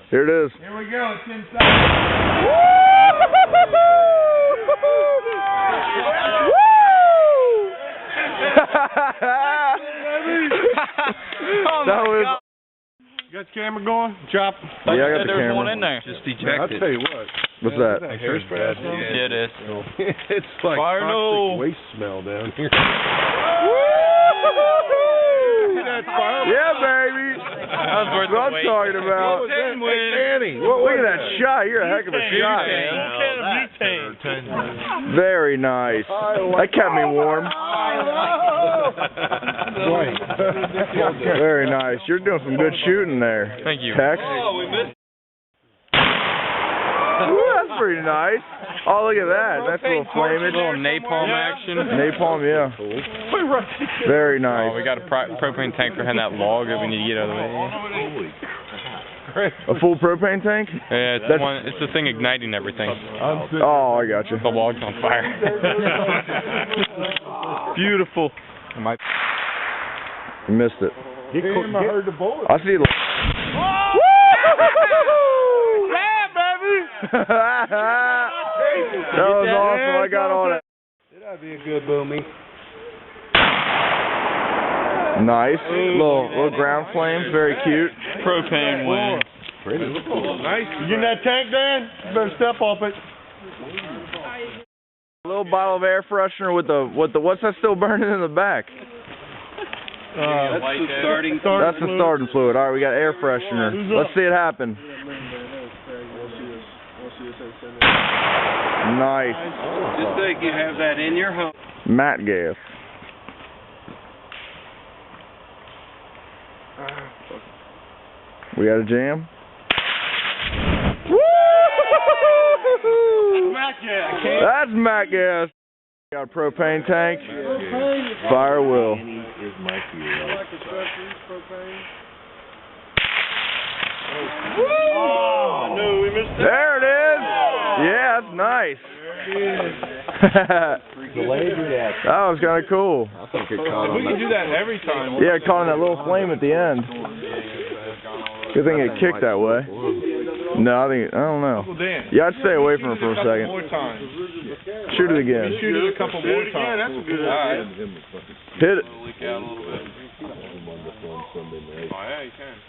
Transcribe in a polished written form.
Here it is. Here we go. It's inside. Woo! Oh that was. God. You got the camera going? Chop. Yeah, I got the camera. One in there. Just ejected. I'll tell you what. What's that? Hair spray? Yeah, it is. It's like toxic waste smell down here. Yeah, baby. That's what I'm talking about. Annie, look at that shot. You're a heck of a shot, man. Very nice. That kept me warm. Very nice. You're doing some good shooting there. Thank you. Tex. Ooh, that's pretty nice. Oh, look at that. That's a little flamage. A little napalm action. Napalm, yeah. Very nice. Oh, we got a propane tank behind that log that we need to get out of the way. A full propane tank? Yeah, it's the thing igniting everything. Oh, I got you. The log's on fire. Beautiful. You missed it. I heard the bullet. I see it. That was awesome. I got on it. That'd be a good boomy. Nice. Little ground flames. Very cute. Propane wing. Pretty. Nice. You in that tank, Dan? You better step off it. A little bottle of air freshener with the what's that still burning in the back? That's the starting. That's the starting fluid. All right, we got air freshener. Let's see it happen. Nice. Just think you have that in your home. Matte gas. We got a jam. That's matte gas. Got a propane tank. Fire will. Oh, no, we missed it. There it is. Yeah, that's nice. That was kind of cool. We can do that every time. Yeah, caught in that little flame at the end. Good thing it kicked that way. No, I don't know. Yeah, I'd stay away from it for a second. Shoot it again. Shoot it a couple more times. That's a good idea. Hit it. Oh, yeah, you can.